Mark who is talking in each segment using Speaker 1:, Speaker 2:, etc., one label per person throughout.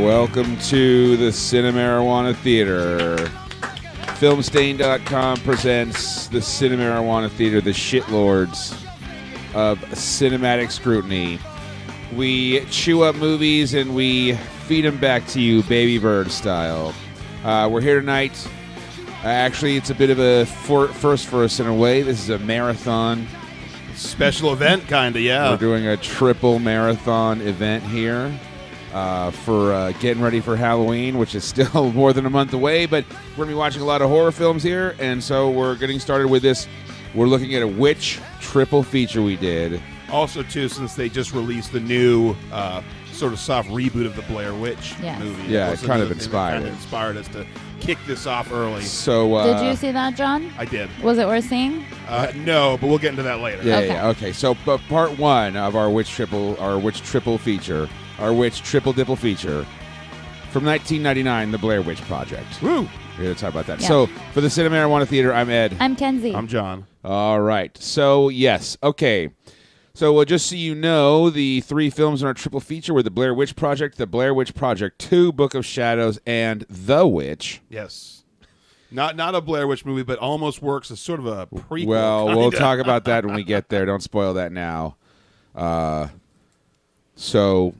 Speaker 1: Welcome to the Cinemarijuana Theatre. Filmstain.com presents the Cinemarijuana Theatre, the shitlords of cinematic scrutiny. We chew up movies and we feed them back to you, baby bird style. We're here tonight. Actually, it's a bit of a first for us in a way. This is a marathon.
Speaker 2: Special event, kind of, yeah.
Speaker 1: We're doing a triple marathon event here for getting ready for Halloween, which is still more than a month away, but we're going to be watching a lot of horror films here, and so we're getting started with this. We're looking at a witch triple feature we did.
Speaker 2: Also, too, since they just released the new sort of soft reboot of the Blair Witch movie.
Speaker 1: Yeah, it kind of inspired
Speaker 2: us to kick this off early.
Speaker 1: So,
Speaker 3: did you see that, John?
Speaker 2: I did.
Speaker 3: Was it worth seeing?
Speaker 2: No, but we'll get into that later.
Speaker 1: Yeah, okay. So, but part one of our witch triple feature, our witch triple dipple feature from 1999, the Blair Witch Project.
Speaker 2: Woo!
Speaker 1: We're going to talk about that.
Speaker 3: Yeah.
Speaker 1: So, for the Cinemarijuana Theatre, I'm Ed.
Speaker 3: I'm Kenzie.
Speaker 2: I'm John.
Speaker 1: All right. So, yes. Okay. So, just so you know, the three films in our triple feature were The Blair Witch Project, The Blair Witch Project 2, Book of Shadows, and The Witch.
Speaker 2: Yes. Not a Blair Witch movie, but almost works as sort of a prequel.
Speaker 1: Well,
Speaker 2: kinda.
Speaker 1: we'll talk about that when we get there. Don't spoil that now. So,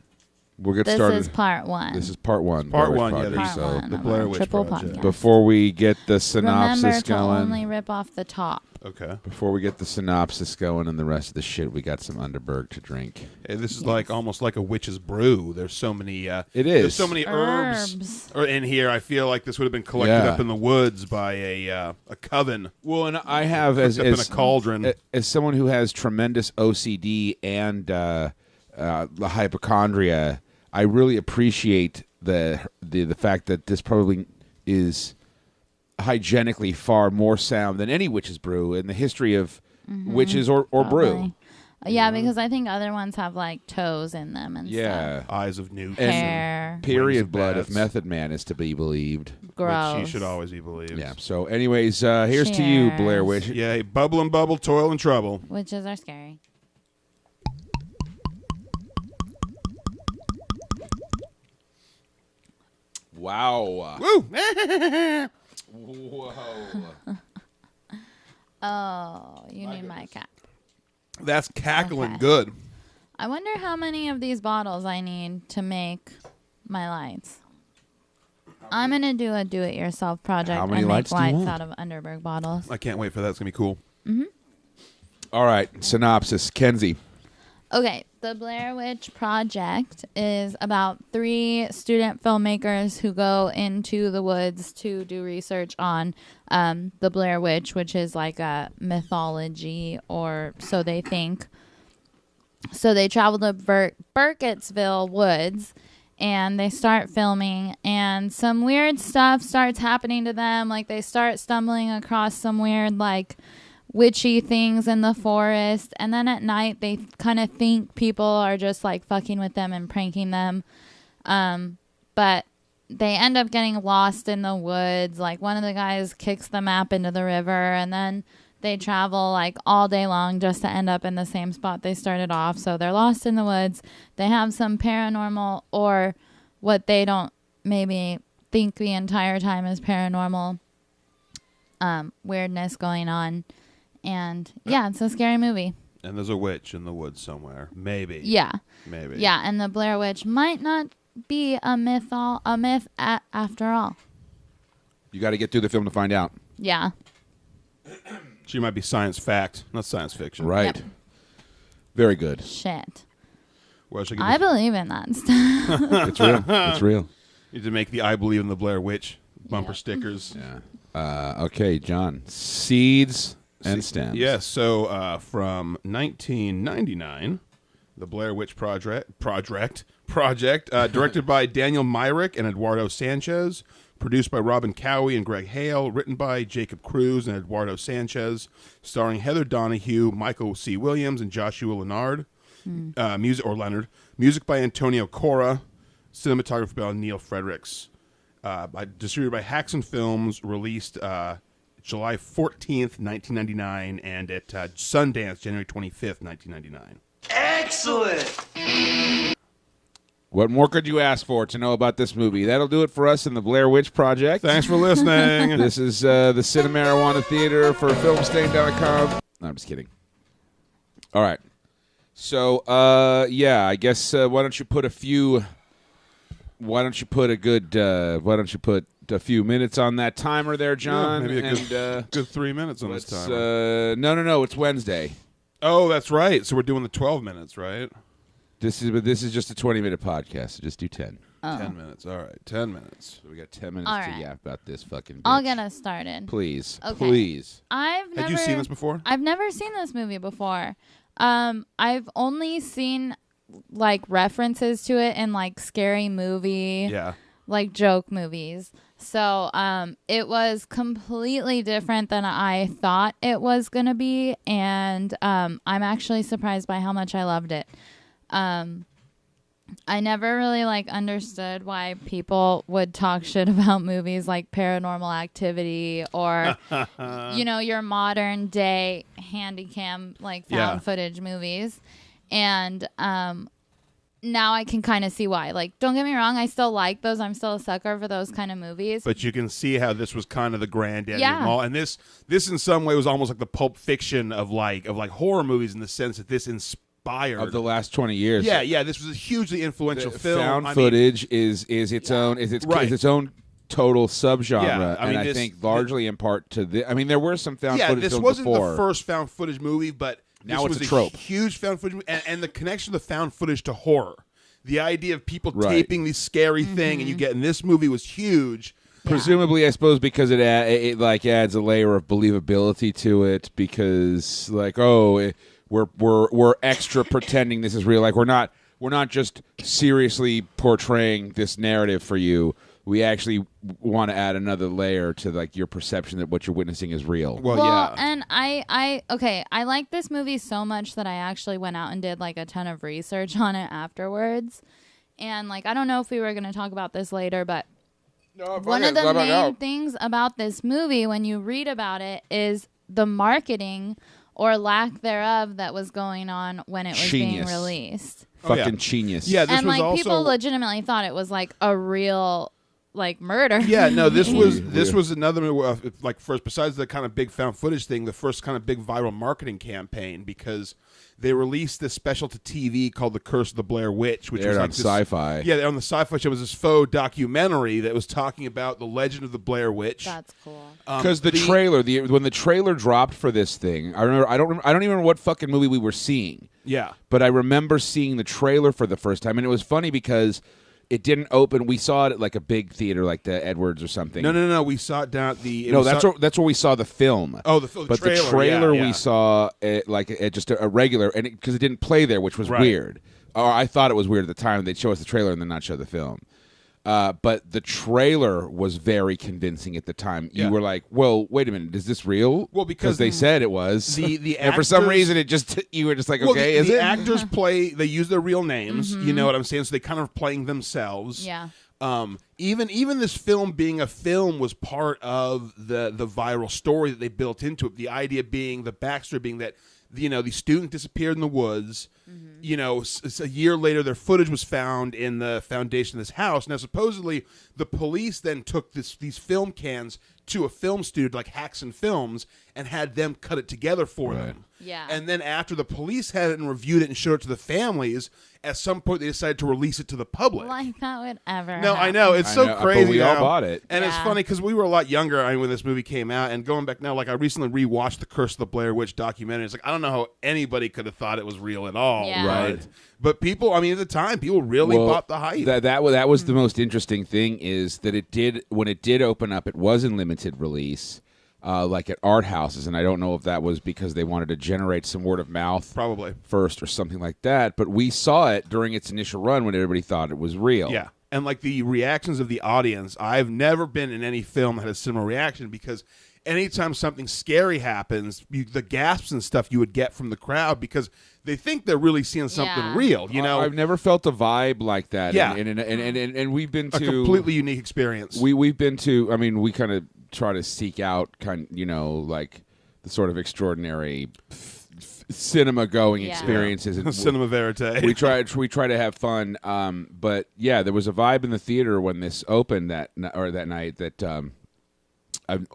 Speaker 1: we'll get started.
Speaker 3: This is part one.
Speaker 1: This is part one.
Speaker 2: Part
Speaker 1: Blair Witch
Speaker 2: one, yeah.
Speaker 1: Project.
Speaker 3: part
Speaker 1: So,
Speaker 3: one
Speaker 2: the
Speaker 3: of
Speaker 2: Blair
Speaker 3: our
Speaker 2: Witch
Speaker 3: triple
Speaker 2: Project.
Speaker 3: podcast.
Speaker 1: before we get the synopsis
Speaker 3: Remember to
Speaker 1: going,
Speaker 3: only rip off the top.
Speaker 2: Okay.
Speaker 1: before we get the synopsis going and the rest of the shit, we got some Underberg to drink.
Speaker 2: Hey, this is like almost like a witch's brew. There's so many.
Speaker 1: It
Speaker 2: There's
Speaker 1: is.
Speaker 2: so many herbs in here. I feel like this would have been collected
Speaker 1: Yeah.
Speaker 2: up in the woods by a coven.
Speaker 1: Well, and I have
Speaker 2: Cooked up in a cauldron.
Speaker 1: as someone who has tremendous OCD and the hypochondria, I really appreciate the fact that this probably is hygienically far more sound than any witch's brew in the history of witches or brew.
Speaker 3: Probably. Yeah, because I think other ones have like toes in them and
Speaker 1: Yeah.
Speaker 2: Eyes of newt.
Speaker 1: And
Speaker 3: Hair.
Speaker 1: period
Speaker 2: of
Speaker 1: blood, if
Speaker 2: bats.
Speaker 1: Method Man is to be believed.
Speaker 3: stuff. Gross.
Speaker 2: Which she should always be believed.
Speaker 1: Yeah. So, anyways, here's to you,
Speaker 3: Cheers.
Speaker 1: Blair Witch.
Speaker 2: Yay, bubble and bubble, toil and trouble.
Speaker 3: Witches are scary.
Speaker 1: Wow.
Speaker 2: Woo!
Speaker 1: Whoa.
Speaker 3: Oh, you need my cap.
Speaker 2: That's cackling
Speaker 3: Okay.
Speaker 2: good.
Speaker 3: I wonder how many of these bottles I need to make my lights. I'm going to do a do-it-yourself project
Speaker 1: How many
Speaker 3: and
Speaker 1: lights
Speaker 3: make
Speaker 1: do you
Speaker 3: lights
Speaker 1: want?
Speaker 3: out of Underberg bottles.
Speaker 2: I can't wait for that. It's going to be cool.
Speaker 1: All right. Synopsis. Kenzie.
Speaker 3: Okay, the Blair Witch Project is about 3 student filmmakers who go into the woods to do research on the Blair Witch, which is like a mythology, or so they think. So they travel to Burkittsville Woods, and they start filming, and some weird stuff starts happening to them. Like, they start stumbling across some weird, like, witchy things in the forest, and then at night they kind of think people are just like fucking with them and pranking them, but they end up getting lost in the woods. Like, one of the guys kicks the map into the river, and then they travel like all day long just to end up in the same spot they started off. So they're lost in the woods. They have some paranormal, or what they don't maybe think the entire time is paranormal weirdness going on. And yeah, it's a scary movie.
Speaker 2: And there's a witch in the woods somewhere. Maybe.
Speaker 3: Yeah.
Speaker 2: Maybe.
Speaker 3: Yeah, and the Blair Witch might not be a myth after all.
Speaker 1: You got to get through the film to find out.
Speaker 3: Yeah.
Speaker 2: She might be science fact, not science fiction.
Speaker 1: Right.
Speaker 3: Yep.
Speaker 1: Very good.
Speaker 3: Shit.
Speaker 2: Well, she
Speaker 3: I believe in that stuff.
Speaker 1: It's real. It's real.
Speaker 2: need to make the I Believe in the Blair Witch bumper stickers.
Speaker 1: Yeah. Okay, John. Seeds and stems.
Speaker 2: Yes. So from 1999, the Blair Witch Project, directed by Daniel Myrick and Eduardo Sanchez, produced by Robin Cowie and Greg Hale, written by Jacob Cruz and Eduardo Sanchez, starring Heather Donahue, Michael C. Williams, and Joshua Leonard. Music by Antonio Cora, cinematography by Neil Fredericks. Distributed by Haxon Films, released July 14th, 1999, and at Sundance, January 25th, 1999.
Speaker 4: Excellent!
Speaker 1: What more could you ask for to know about this movie? That'll do it for us in the Blair Witch Project.
Speaker 2: Thanks for listening.
Speaker 1: This is the Cinemarijuana Theatre for Filmstain.com. No, I'm just kidding. All right. So, yeah, I guess why don't you put a few minutes on that timer there, John?
Speaker 2: Yeah, maybe a good 3 minutes on this timer.
Speaker 1: No, it's Wednesday.
Speaker 2: Oh, that's right. So we're doing the 12 minutes, right?
Speaker 1: This is just a 20-minute podcast, so just do 10.
Speaker 2: 10 minutes. All right, 10 minutes.
Speaker 1: So we got 10 minutes
Speaker 3: All
Speaker 1: to
Speaker 3: right.
Speaker 1: yap about this fucking bitch.
Speaker 3: I'll get us started.
Speaker 1: Please.
Speaker 3: Okay.
Speaker 1: Please.
Speaker 2: Had you seen this before?
Speaker 3: I've never seen this movie before. I've only seen like references to it in like scary movie, like joke movies. So it was completely different than I thought it was gonna be, and I'm actually surprised by how much I loved it. I never really like understood why people would talk shit about movies like Paranormal Activity or your modern day handycam like found footage movies. And now I can kind of see why. Like, don't get me wrong, I still like those. I'm still a sucker for those kind of movies.
Speaker 2: But you can see how this was kind of the granddaddy of them
Speaker 3: Yeah.
Speaker 2: all. And this in some way was almost like the Pulp Fiction of like horror movies in the sense that this inspired
Speaker 1: Of the last 20 years.
Speaker 2: Yeah, this was a hugely influential film.
Speaker 1: Found footage is its own total subgenre,
Speaker 2: Yeah,
Speaker 1: I think largely in part to the. I mean, there were some found footage
Speaker 2: this
Speaker 1: films
Speaker 2: wasn't
Speaker 1: before.
Speaker 2: the first found footage movie, but
Speaker 1: Now
Speaker 2: this
Speaker 1: it's
Speaker 2: was
Speaker 1: a trope.
Speaker 2: Huge found footage movie, and the connection of the found footage to horror. The idea of people
Speaker 1: Right.
Speaker 2: taping this scary thing, and you get in this movie was huge.
Speaker 1: Presumably, I suppose because it like adds a layer of believability to it, because like we're extra pretending this is real. Like we're not just seriously portraying this narrative for you. We actually want to add another layer to like your perception that what you're witnessing is real.
Speaker 2: Well, yeah.
Speaker 3: And I like this movie so much that I actually went out and did like a ton of research on it afterwards. And like I don't know if we were going to talk about this later, but one of the main things about this movie when you read about it is the marketing or lack thereof that was going on when it was being released.
Speaker 1: Fucking genius.
Speaker 2: Yeah, this
Speaker 3: And
Speaker 2: was
Speaker 3: like
Speaker 2: also
Speaker 3: people legitimately thought it was like a real like murder.
Speaker 2: Yeah, no, this
Speaker 1: Weird.
Speaker 2: was another like first besides the kind of big found footage thing, the first kind of big viral marketing campaign because they released this special to TV called The Curse of the Blair Witch, which was like
Speaker 1: on Sci-Fi.
Speaker 2: Yeah, on the Sci-Fi show was this faux documentary that was talking about the legend of the Blair Witch.
Speaker 3: That's cool.
Speaker 1: Because the trailer, when the trailer dropped for this thing, I remember. I don't even remember what fucking movie we were seeing.
Speaker 2: Yeah,
Speaker 1: but I remember seeing the trailer for the first time, and it was funny because it didn't open. We saw it at like a big theater, like the Edwards or something.
Speaker 2: No. We saw it down at the.
Speaker 1: That's where we saw the film.
Speaker 2: Oh, the film.
Speaker 1: But the trailer we saw just a regular, and because it didn't play there, which was weird. Or I thought it was weird at the time. They'd show us the trailer and then not show the film. But the trailer was very convincing at the time. You were like, "Well, wait a minute, is this real?"
Speaker 2: Well, because
Speaker 1: they said it was.
Speaker 2: The
Speaker 1: and for some
Speaker 2: actors-
Speaker 1: reason, you were just like, "Okay, is
Speaker 2: the
Speaker 1: it?"
Speaker 2: actors play. They use their real names. You know what I'm saying? So they kind of playing themselves.
Speaker 3: Yeah.
Speaker 2: Even this film being a film was part of the viral story that they built into it. The idea being, the backstory being that the student disappeared in the woods. A year later, their footage was found in the foundation of this house. Now, supposedly, the police then took these film cans to a film studio like Haxon Films and had them cut it together for them.
Speaker 3: Yeah.
Speaker 2: And then after the police had it and reviewed it and showed it to the families, at some point they decided to release it to the public.
Speaker 3: Like that would ever
Speaker 2: No, I
Speaker 3: happen.
Speaker 2: know. It's so crazy.
Speaker 1: But we all
Speaker 2: now.
Speaker 1: bought it.
Speaker 2: And it's
Speaker 3: Yeah.
Speaker 2: funny because we were a lot younger when this movie came out. And going back now, like I recently rewatched the Curse of the Blair Witch documentary. It's like, I don't know how anybody could have thought it was real at all.
Speaker 3: Yeah.
Speaker 1: Right.
Speaker 2: But people, at the time, people really bought the hype.
Speaker 1: That was the most interesting thing is that when it did open up, it was in limited release. Like at art houses, and I don't know if that was because they wanted to generate some word of mouth
Speaker 2: Probably.
Speaker 1: first or something like that, but we saw it during its initial run when everybody thought it was real.
Speaker 2: Yeah. And like the reactions of the audience, I've never been in any film that had a similar reaction because anytime something scary happens, the gasps and stuff you would get from the crowd because they think they're really seeing something real.
Speaker 1: I've never felt a vibe like that.
Speaker 2: Yeah.
Speaker 1: And we've been to
Speaker 2: a completely unique experience.
Speaker 1: We've been to. We kind of try to seek out like the sort of extraordinary cinema going
Speaker 3: Yeah.
Speaker 1: experiences. And
Speaker 2: Cinema verite.
Speaker 1: we try to have fun. But yeah, there was a vibe in the theater when this opened that night that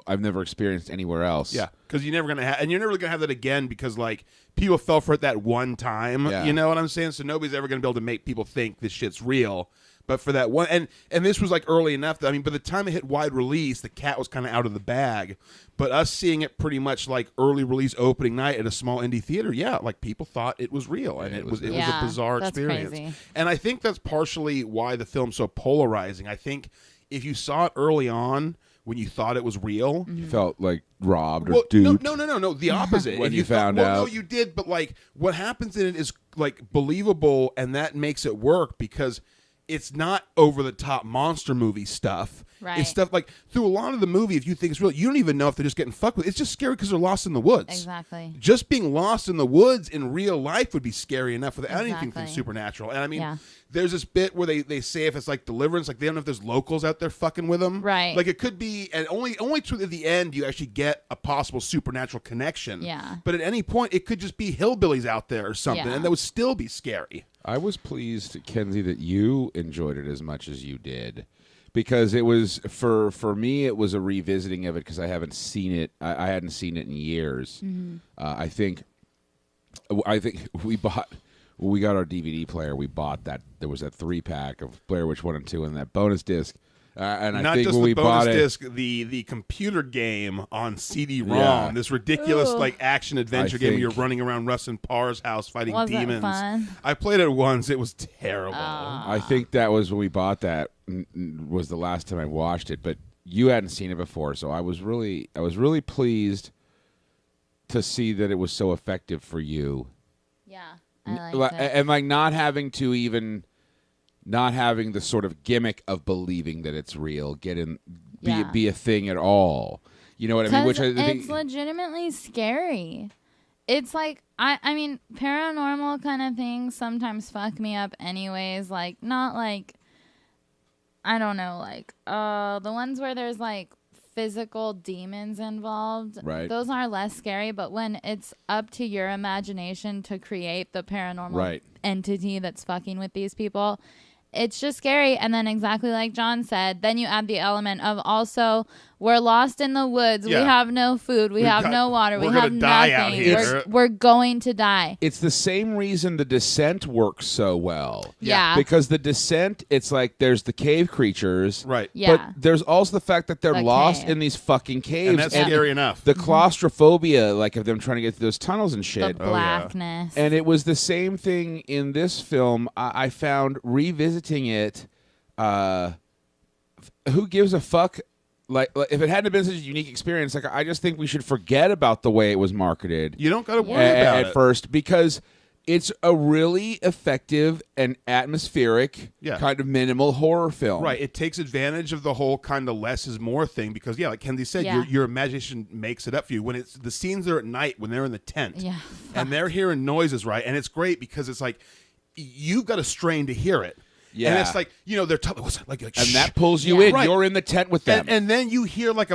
Speaker 1: I've never experienced anywhere else.
Speaker 2: Yeah, because you're never gonna and you're never gonna have that again because like people fell for it that one time.
Speaker 1: Yeah.
Speaker 2: You know what I'm saying? So nobody's ever gonna be able to make people think this shit's real. But for that one, and this was like early enough that, I mean, by the time it hit wide release, the cat was kind of out of the bag. But us seeing it pretty much like early release opening night at a small indie theater, yeah, like people thought it was real, and it was a bizarre
Speaker 3: that's
Speaker 2: experience.
Speaker 3: crazy.
Speaker 2: And I think that's partially why the film's so polarizing. I think if you saw it early on when you thought it was real,
Speaker 3: Mm-hmm.
Speaker 1: You felt like robbed or duped.
Speaker 2: No. The opposite.
Speaker 1: When
Speaker 2: If
Speaker 1: you found out.
Speaker 2: no, you did. But like, what happens in it is like believable, and that makes it work because it's not over the top monster movie stuff.
Speaker 3: Right.
Speaker 2: It's stuff like through a lot of the movie, if you think it's real, you don't even know if they're just getting fucked with. It's just scary because they're lost in the woods.
Speaker 3: Exactly.
Speaker 2: Just being lost in the woods in real life would be scary enough without anything from
Speaker 3: Exactly.
Speaker 2: supernatural. And I mean,
Speaker 3: Yeah.
Speaker 2: there's this bit where they say if it's like Deliverance, like they don't know if there's locals out there fucking with them.
Speaker 3: Right.
Speaker 2: Like it could be, and only to the end you actually get a possible supernatural connection.
Speaker 3: Yeah.
Speaker 2: But at any point, it could just be hillbillies out there or something,
Speaker 3: Yeah.
Speaker 2: and that would still be scary.
Speaker 1: I was pleased, Kenzie, that you enjoyed it as much as you did, because it was for me. It was a revisiting of it because I haven't seen it. I hadn't seen it in years.
Speaker 3: Mm-hmm.
Speaker 1: I think we bought. When we got our DVD player, we bought that. There was that 3-pack of Blair Witch 1 and 2 and that bonus disc. And I
Speaker 2: Not
Speaker 1: think
Speaker 2: just
Speaker 1: when
Speaker 2: the
Speaker 1: we
Speaker 2: bonus
Speaker 1: bought
Speaker 2: disc, the computer game on CD-ROM,
Speaker 1: Yeah.
Speaker 2: this ridiculous
Speaker 3: Ooh.
Speaker 2: like action adventure
Speaker 1: I
Speaker 2: game where you're
Speaker 1: think-
Speaker 2: running around Russ and Parr's house fighting
Speaker 3: Was it
Speaker 2: demons.
Speaker 3: fun?
Speaker 2: I played it once; it was terrible.
Speaker 1: I think that was when we bought that. Was the last time I watched it, but you hadn't seen it before, so I was really pleased to see that it was so effective for you.
Speaker 3: Yeah. I liked it.
Speaker 1: And like not having the sort of gimmick of believing that it's real,
Speaker 3: Yeah.
Speaker 1: be a thing at all. You know what I mean? Which I think
Speaker 3: it's legitimately scary. It's like I mean, paranormal kind of things sometimes fuck me up anyways. Like not like I don't know, like the ones where there's like physical demons involved.
Speaker 1: Right.
Speaker 3: Those are less scary, but when it's up to your imagination to create the paranormal
Speaker 1: Right.
Speaker 3: entity that's fucking with these people, it's just scary. And then exactly like John said, then you add the element of also we're lost in the woods.
Speaker 2: Yeah.
Speaker 3: We have no food. We have no water. We
Speaker 2: we're
Speaker 3: have
Speaker 2: gonna die out
Speaker 3: nothing.
Speaker 2: here.
Speaker 3: We're going to die.
Speaker 1: it's the same reason The Descent works so well.
Speaker 3: Yeah.
Speaker 1: Because The Descent, it's like there's the cave creatures,
Speaker 2: Right.
Speaker 3: Yeah.
Speaker 1: But there's also the fact that they're
Speaker 3: The
Speaker 1: lost
Speaker 3: cave.
Speaker 1: in these fucking caves,
Speaker 2: And that's scary enough.
Speaker 1: the claustrophobia, like of them trying to get through those tunnels and
Speaker 3: The
Speaker 1: shit.
Speaker 3: blackness.
Speaker 1: And it was the same thing in this film. I found revisiting it. Who gives a fuck? Like if it hadn't been such a unique experience, like I just think we should forget about the way it was marketed.
Speaker 2: You don't got to worry
Speaker 3: Yeah.
Speaker 2: about
Speaker 1: At
Speaker 2: it.
Speaker 1: first, because it's a really effective and atmospheric
Speaker 2: Yeah.
Speaker 1: kind of minimal horror film.
Speaker 2: Right, it takes advantage of the whole kind of less is more thing because like Kenzie said,
Speaker 3: Yeah.
Speaker 2: your imagination makes it up for you. When it's the scenes are at night when they're in the tent,
Speaker 3: Yeah.
Speaker 2: and they're hearing noises, right, and it's great because it's like you've got to strain to hear it.
Speaker 1: Yeah.
Speaker 2: And it's like they're telling what's that? like
Speaker 1: And
Speaker 2: shh.
Speaker 1: that pulls you
Speaker 3: Yeah.
Speaker 1: in.
Speaker 2: Right.
Speaker 1: You're in the tent with them.
Speaker 2: And then you hear like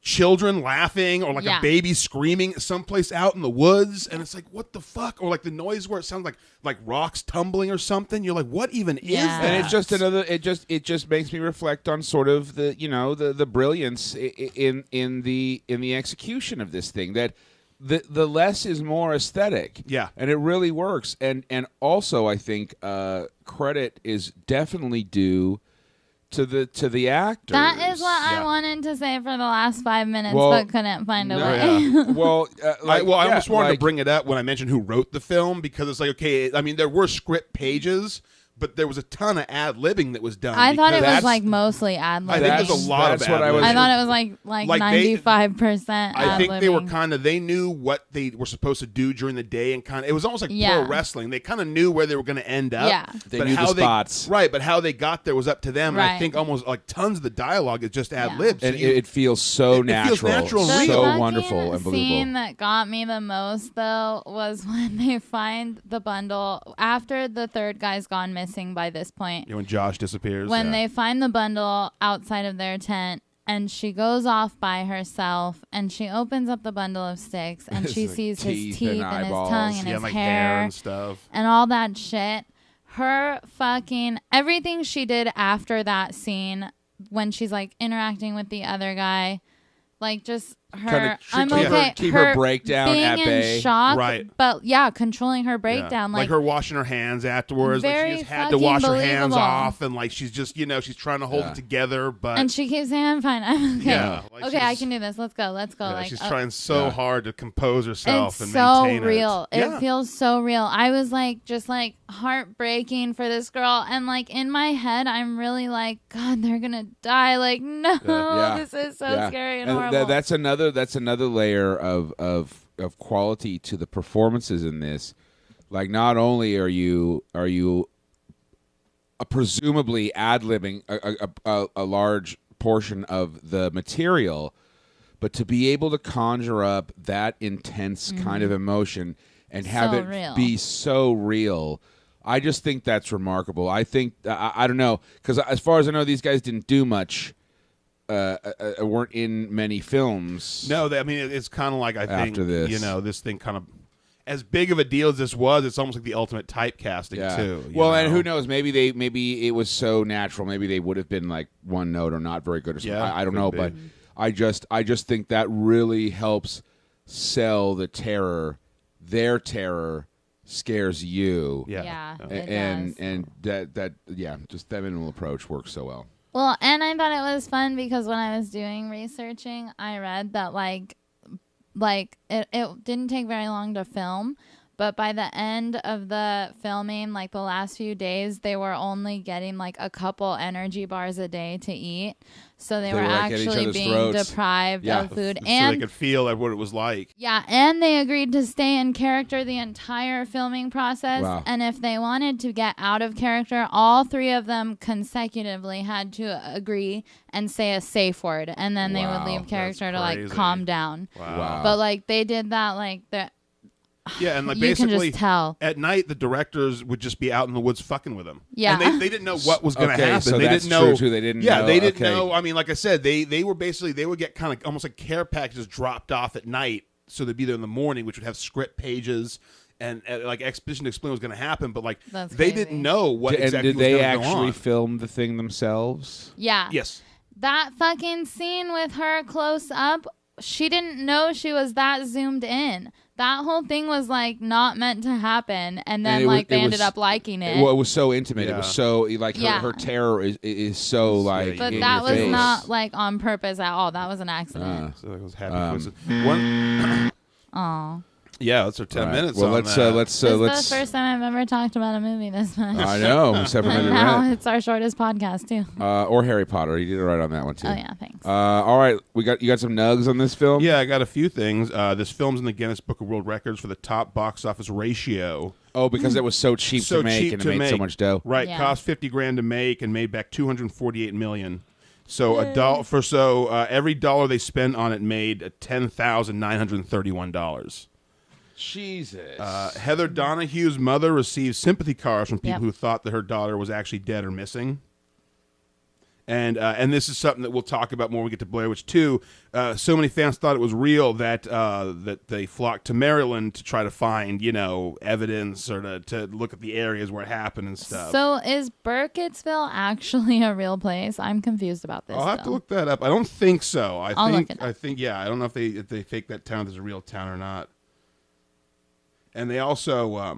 Speaker 2: children laughing or like
Speaker 3: Yeah.
Speaker 2: a baby screaming someplace out in the woods, and it's like what the fuck, or like the noise where it sounds like rocks tumbling or something. You're like, what even is
Speaker 3: Yeah.
Speaker 2: that?
Speaker 1: And it's just another. It just makes me reflect on sort of the the brilliance in the execution of this thing. That the less is more aesthetic.
Speaker 2: Yeah.
Speaker 1: and it really works. And also, I think credit is definitely due to the actors.
Speaker 3: That is what
Speaker 2: Yeah.
Speaker 3: I wanted to say for the last 5 minutes,
Speaker 1: Well,
Speaker 3: but couldn't find a
Speaker 1: No,
Speaker 3: way.
Speaker 1: yeah. Well,
Speaker 2: I almost wanted to
Speaker 1: like-
Speaker 2: bring it up when I mentioned who wrote the film because it's like, okay, I mean, there were script pages, but there was a ton of ad-libbing that was done.
Speaker 3: I thought it
Speaker 2: because
Speaker 3: was like mostly ad
Speaker 2: I think
Speaker 3: libbing.
Speaker 2: there's a lot of
Speaker 1: That's what I was-
Speaker 3: I
Speaker 2: ad-libbing.
Speaker 3: thought it was like
Speaker 2: Like they-
Speaker 3: 95%
Speaker 2: I think they were
Speaker 3: ad-libbing.
Speaker 2: kind of, they knew what they were supposed to do during the day and kind of, it was almost like
Speaker 3: Yeah.
Speaker 2: pro wrestling. They kind of knew where they were going to end up.
Speaker 3: Yeah.
Speaker 1: They
Speaker 2: but
Speaker 1: knew
Speaker 2: how
Speaker 1: the spots.
Speaker 2: Right, but how they got there was up to them. And I
Speaker 3: Right.
Speaker 2: think almost like tons of the dialogue is just ad-libs.
Speaker 1: and
Speaker 2: So
Speaker 1: it feels so
Speaker 2: It feels
Speaker 1: natural,
Speaker 2: natural and
Speaker 3: The
Speaker 2: real.
Speaker 1: so
Speaker 3: fucking
Speaker 1: wonderful and
Speaker 3: scene
Speaker 1: believable.
Speaker 3: that got me the most though was when they find the bundle after the third guy's gone missing by this point.
Speaker 2: when Josh disappears.
Speaker 3: When they find the bundle outside of their tent and she goes off by herself, and she opens up the bundle of sticks, and she sees his teeth and his tongue and his
Speaker 2: like
Speaker 3: hair
Speaker 2: and stuff.
Speaker 3: and all that shit. Her fucking everything she did after that scene when she's like interacting with the other guy, like just her. I'm okay.
Speaker 1: Keep her breakdown
Speaker 3: being
Speaker 1: at
Speaker 3: in
Speaker 1: bay.
Speaker 3: shock,
Speaker 1: Right.
Speaker 3: But yeah, controlling her breakdown,
Speaker 2: like her washing her hands afterwards. Like
Speaker 3: very
Speaker 2: she just had to wash her hands
Speaker 3: believable.
Speaker 2: off, and like she's just she's trying to hold it together, but
Speaker 3: and she keeps saying, "I'm fine, I'm okay.
Speaker 2: Yeah, like
Speaker 3: okay, I can do this. Let's go, let's go."
Speaker 2: Yeah,
Speaker 3: like
Speaker 2: she's trying so hard to compose herself and
Speaker 3: so
Speaker 2: maintain
Speaker 3: real.
Speaker 2: it.
Speaker 3: It feels so real. I was like, just like heartbreaking for this girl, and like in my head, I'm really like, God, they're gonna die. Like, no, this is so scary and horrible.
Speaker 1: That's another layer of quality to the performances in this. Like, not only are you presumably ad-libbing a large portion of the material, but to be able to conjure up that intense kind of emotion and have it
Speaker 3: real.
Speaker 1: be so real, I just think that's remarkable. I think I don't know, because as far as I know, these guys didn't do much. Weren't in many films.
Speaker 2: No, I mean it's kind of like I think
Speaker 1: after this,
Speaker 2: this thing kind of as big of a deal as this was. It's almost like the ultimate typecasting too.
Speaker 1: Well, and who knows? Maybe it was so natural. Maybe they would have been like one note or not very good or something. I don't know, but I just think that really helps sell the terror. Their terror scares you. And that just that minimal approach works so well.
Speaker 3: Well, and I thought it was fun because when I was doing researching, I read that like it didn't take very long to film, but by the end of the filming, like the last few days, they were only getting like a couple energy bars a day to eat. So they were
Speaker 1: like
Speaker 3: actually being deprived of food.
Speaker 2: So they could feel like what it was like.
Speaker 3: Yeah, and they agreed to stay in character the entire filming process.
Speaker 1: Wow.
Speaker 3: And if they wanted to get out of character, all three of them consecutively had to agree and say a safe word. And then they would leave character to like calm down.
Speaker 2: Wow.
Speaker 3: But like they did that like the
Speaker 2: Yeah, and like
Speaker 3: you
Speaker 2: basically
Speaker 3: can just tell.
Speaker 2: At night the directors would just be out in the woods fucking with them.
Speaker 3: Yeah.
Speaker 2: And they didn't know what was going to happen.
Speaker 1: So
Speaker 2: they
Speaker 1: that's
Speaker 2: didn't know.
Speaker 1: true too. They didn't know.
Speaker 2: They didn't know. I mean, like I said, they were basically they would get kind of almost like care packages dropped off at night, so they'd be there in the morning, which would have script pages and like exposition to explain what was going to happen. But like they didn't know what exactly was going to go on.
Speaker 1: And did they actually film the thing themselves?
Speaker 3: Yeah.
Speaker 2: Yes.
Speaker 3: That fucking scene with her close up, she didn't know she was that zoomed in. That whole thing was like not meant to happen, and then they ended up liking it.
Speaker 1: Well, it was so intimate. It was so like her terror is so like.
Speaker 3: But that was not like on purpose at all. That was an accident.
Speaker 2: So it was happy. One.
Speaker 3: Aw.
Speaker 2: Yeah, that's our 10 minutes.
Speaker 1: Well,
Speaker 2: let's.
Speaker 3: This is the first time I've ever talked about a movie this much.
Speaker 1: I know, except for
Speaker 3: and now it's our shortest podcast too.
Speaker 1: Or Harry Potter. You did it right on that one too.
Speaker 3: Oh yeah, thanks.
Speaker 1: All right, you got some nugs on this film.
Speaker 2: Yeah, I got a few things. This film's in the Guinness Book of World Records for the top box office ratio.
Speaker 1: Oh, because it was so cheap to make and it made so much dough.
Speaker 2: Right, cost $50,000 to make and made back $248 million. So every dollar they spent on it made $10,931.
Speaker 1: Jesus.
Speaker 2: Heather Donahue's mother received sympathy cards from people who thought that her daughter was actually dead or missing. And this is something that we'll talk about more when we get to Blair Witch 2. So many fans thought it was real that they flocked to Maryland to try to find, evidence or to look at the areas where it happened and stuff.
Speaker 3: So is Burkittsville actually a real place? I'm confused about this.
Speaker 2: I'll have to look that up. I don't think so. I think I don't know if they fake that town as a real town or not. And they also, I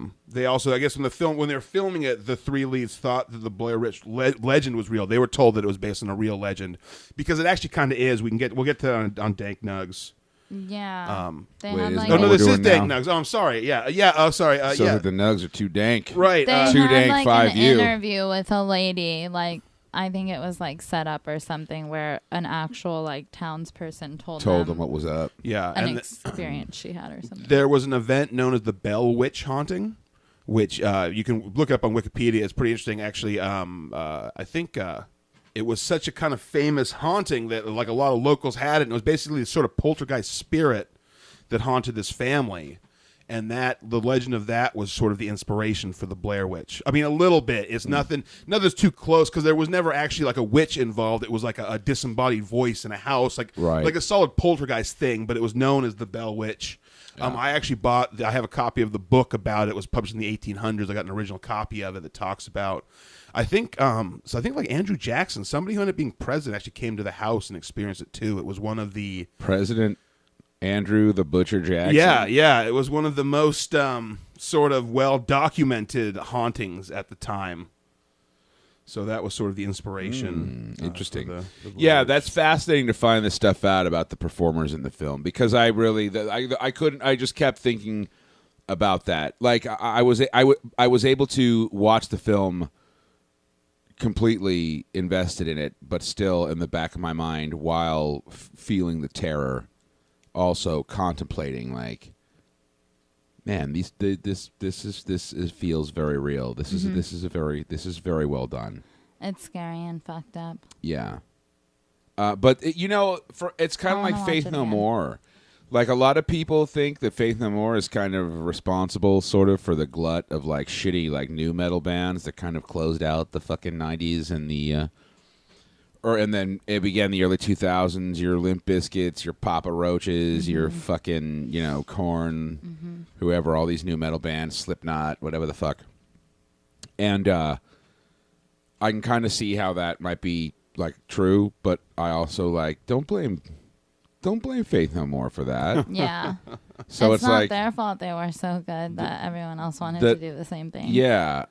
Speaker 2: guess, when they were filming it, the three leads thought that the Blair Witch legend was real. They were told that it was based on a real legend because it actually kind of is. We'll get to that on Dank Nugs.
Speaker 3: Yeah.
Speaker 2: This is Dank Nugs. Oh, I'm sorry. Yeah. Oh, sorry.
Speaker 1: So the Nugs are too dank.
Speaker 2: Right.
Speaker 3: They
Speaker 1: too
Speaker 3: had
Speaker 1: dank.
Speaker 3: An
Speaker 1: 5U.
Speaker 3: interview with a lady, like. I think it was like set up or something where an actual like townsperson told them
Speaker 1: what was up.
Speaker 2: Yeah,
Speaker 3: an experience she had or something.
Speaker 2: There was an event known as the Bell Witch Haunting, which you can look up on Wikipedia. It's pretty interesting, actually. I think it was such a kind of famous haunting that like a lot of locals had it. And it was basically this sort of poltergeist spirit that haunted this family. and that the legend of that was sort of the inspiration for the Blair Witch. I mean, a little bit. It's nothing's too close because there was never actually like a witch involved. It was like a disembodied voice in a house, like a solid poltergeist thing, but it was known as the Bell Witch. Yeah. I have a copy of the book about it. It was published in the 1800s. I got an original copy of it that talks about, I think like Andrew Jackson, somebody who ended up being president, actually came to the house and experienced it too. It was one of the
Speaker 1: President Andrew the Butcher Jackson.
Speaker 2: Yeah. It was one of the most sort of well-documented hauntings at the time. So that was sort of the inspiration.
Speaker 1: Interesting.
Speaker 2: The
Speaker 1: yeah, that's fascinating to find this stuff out about the performers in the film, because I just kept thinking about that. Like I was able to watch the film completely invested in it, but still in the back of my mind while feeling the terror, also contemplating like, man, this feels very real. This is very well done.
Speaker 3: It's scary and fucked up.
Speaker 1: Yeah, but it's kind of like Faith No More. Like a lot of people think that Faith No More is kind of responsible, sort of, for the glut of like shitty like new metal bands that kind of closed out the fucking 90s and and then it began the early 2000s. Your Limp Bizkits, your Papa Roaches, your fucking Korn, whoever, all these new metal bands, Slipknot, whatever the fuck. And I can kind of see how that might be like true, but I also like don't blame Faith No More for that.
Speaker 3: Yeah.
Speaker 1: So it's
Speaker 3: not
Speaker 1: like
Speaker 3: their fault they were so good that everyone else wanted to do the same thing.
Speaker 1: Yeah.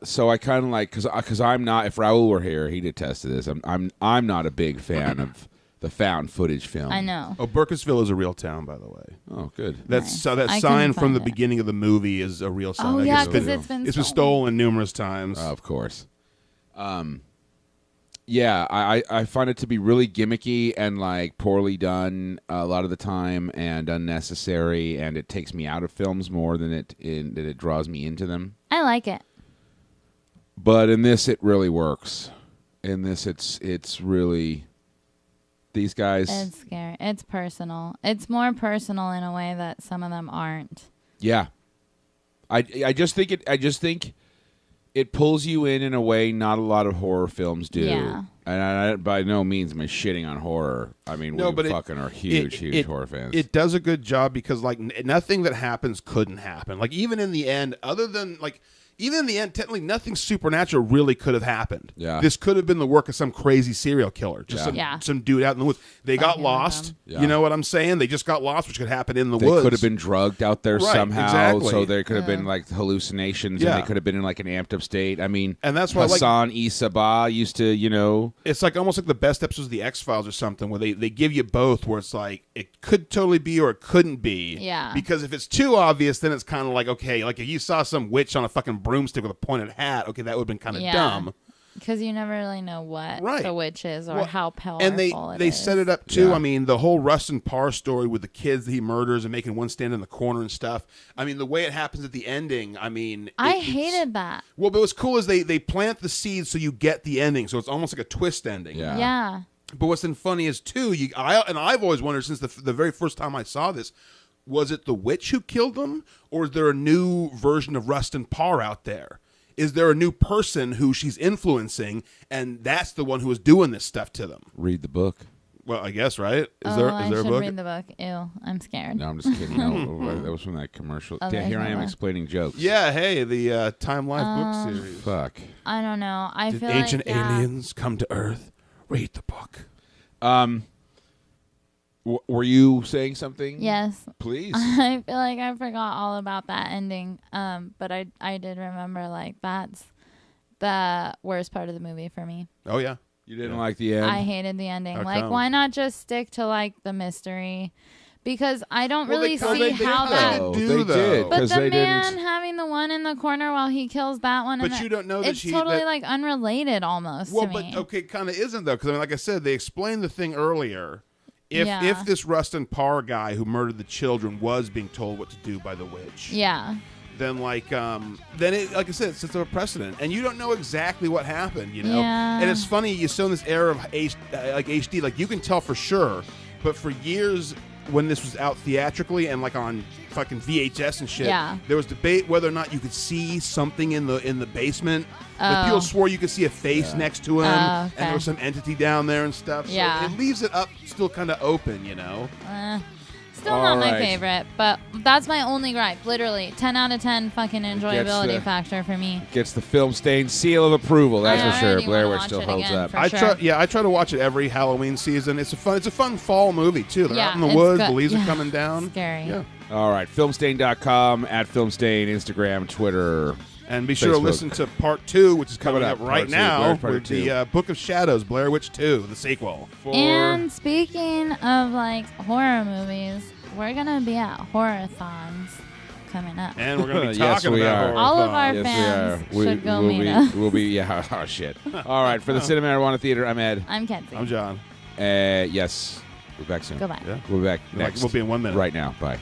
Speaker 1: So I kind of like because I'm not. If Raul were here, he'd attest to this. I'm not a big fan of the found footage film.
Speaker 3: I know.
Speaker 2: Oh, Burkittsville is a real town, by the way.
Speaker 1: Oh, good.
Speaker 2: That's that sign from the beginning of the movie is a real sign.
Speaker 3: Oh, yeah, because it's been
Speaker 2: stolen numerous times.
Speaker 1: Of course. Yeah, I find it to be really gimmicky and like poorly done a lot of the time and unnecessary, and it takes me out of films more than it draws me into them.
Speaker 3: I like it.
Speaker 1: But in this, it really works. In this, it's really these guys.
Speaker 3: It's scary. It's personal. It's more personal in a way that some of them aren't.
Speaker 1: Yeah, I just think it pulls you in a way not a lot of horror films do.
Speaker 3: Yeah.
Speaker 1: And I by no means am I shitting on horror. I mean, we fucking are huge horror fans.
Speaker 2: It does a good job because, like, nothing that happens couldn't happen. Like, even in the end, technically nothing supernatural really could have happened.
Speaker 1: Yeah.
Speaker 2: This could have been the work of some crazy serial killer. Just some dude out in the woods. They got lost.
Speaker 1: Yeah.
Speaker 2: You know what I'm saying? They just got lost, which could happen in the
Speaker 1: woods.
Speaker 2: woods.
Speaker 1: They could have been drugged out there somehow.
Speaker 2: Exactly.
Speaker 1: So there could have been, like, hallucinations, and they could have been in, like, an amped-up state. I mean,
Speaker 2: and that's why
Speaker 1: Hassan Isabah used to,
Speaker 2: It's like almost like the best episodes of The X-Files or something, where they give you both, where it's like, it could totally be or it couldn't be.
Speaker 3: Yeah.
Speaker 2: Because if it's too obvious, then it's kind of like, okay, like if you saw some witch on a fucking broomstick with a pointed hat, okay, that would have been kind of dumb.
Speaker 3: Because you never really know what the witch is or how powerful
Speaker 2: and they
Speaker 3: it is.
Speaker 2: set it up too.
Speaker 1: Yeah.
Speaker 2: I mean, the whole Rustin Parr story with the kids that he murders and making one stand in the corner and stuff. I mean, the way it happens at the ending, I mean,
Speaker 3: I hated that.
Speaker 2: Well, but what's cool is they plant the seeds so you get the ending, so it's almost like a twist ending.
Speaker 3: Yeah.
Speaker 2: But what's then funny is too, I've always wondered since the very first time I saw this, was it the witch who killed them, or is there a new version of Rustin Parr out there? Is there a new person who she's influencing, and that's the one who is doing this stuff to them?
Speaker 1: Read the book.
Speaker 2: Well, I guess, right? Is
Speaker 3: I
Speaker 2: there a book?
Speaker 3: read the book. Ew, I'm scared.
Speaker 1: No, I'm just kidding. No, that was from that commercial. Here I am explaining jokes.
Speaker 2: Yeah, hey, the Time Life book series.
Speaker 1: Fuck.
Speaker 3: I don't know. I
Speaker 2: Did
Speaker 3: feel
Speaker 2: ancient
Speaker 3: like,
Speaker 2: aliens come to Earth? Read the book.
Speaker 1: Were you saying something?
Speaker 3: Yes.
Speaker 1: Please.
Speaker 3: I feel like I forgot all about that ending. But I did remember, like, that's the worst part of the movie for me.
Speaker 2: Oh, yeah.
Speaker 1: You didn't like the end?
Speaker 3: I hated the ending.
Speaker 2: How
Speaker 3: like,
Speaker 2: come?
Speaker 3: why not just stick to, like, the mystery? Because I don't really see
Speaker 2: they
Speaker 3: how
Speaker 2: did,
Speaker 3: that...
Speaker 2: though.
Speaker 1: They
Speaker 2: do,
Speaker 1: did.
Speaker 2: though.
Speaker 3: But the
Speaker 1: they
Speaker 3: man
Speaker 1: didn't.
Speaker 3: having the one in the corner while he kills that one,
Speaker 2: But
Speaker 3: and
Speaker 2: you don't know that
Speaker 3: it's totally like unrelated almost
Speaker 2: Well,
Speaker 3: to me.
Speaker 2: but okay, kind of isn't though, because I mean, like I said, they explained the thing earlier. If this Rustin Parr guy who murdered the children was being told what to do by the witch, then then it, like I said, it sets up a precedent, and you don't know exactly what happened, you know.
Speaker 3: Yeah.
Speaker 2: And it's funny, you saw in this era of HD, like you can tell for sure, but for years when this was out theatrically and like on fucking VHS and shit.
Speaker 3: Yeah.
Speaker 2: There was debate whether or not you could see something in the basement. Like people swore you could see a face next to him, and there was some entity down there and stuff. So it leaves it up, still kind of open, you know.
Speaker 3: Still not my favorite, but that's my only gripe. Literally, 10 out of 10 fucking enjoyability factor for me.
Speaker 1: Gets the film stain seal of approval. That's for sure. Blair Witch still holds up.
Speaker 2: I try to watch it every Halloween season. It's a fun fall movie too. They're out in the woods. The leaves are coming down.
Speaker 3: Scary.
Speaker 2: Yeah.
Speaker 1: All right, filmstain.com, @filmstain, Instagram, Twitter.
Speaker 2: And be sure to listen to part 2, which is coming up right now, with the Book of Shadows, Blair Witch 2, the sequel.
Speaker 3: And speaking of like horror movies, we're gonna be at Horror-thons coming up.
Speaker 2: And we're gonna be talking about
Speaker 3: all of our fans should go meet us.
Speaker 1: We'll be oh shit. All right, for the Cinemarijuana Theater, I'm Ed.
Speaker 3: I'm Kenzie.
Speaker 2: I'm John.
Speaker 1: Yes, we're back soon.
Speaker 3: Goodbye.
Speaker 2: Yeah.
Speaker 1: We'll be back next.
Speaker 2: We'll be in 1 minute.
Speaker 1: Right now. Bye.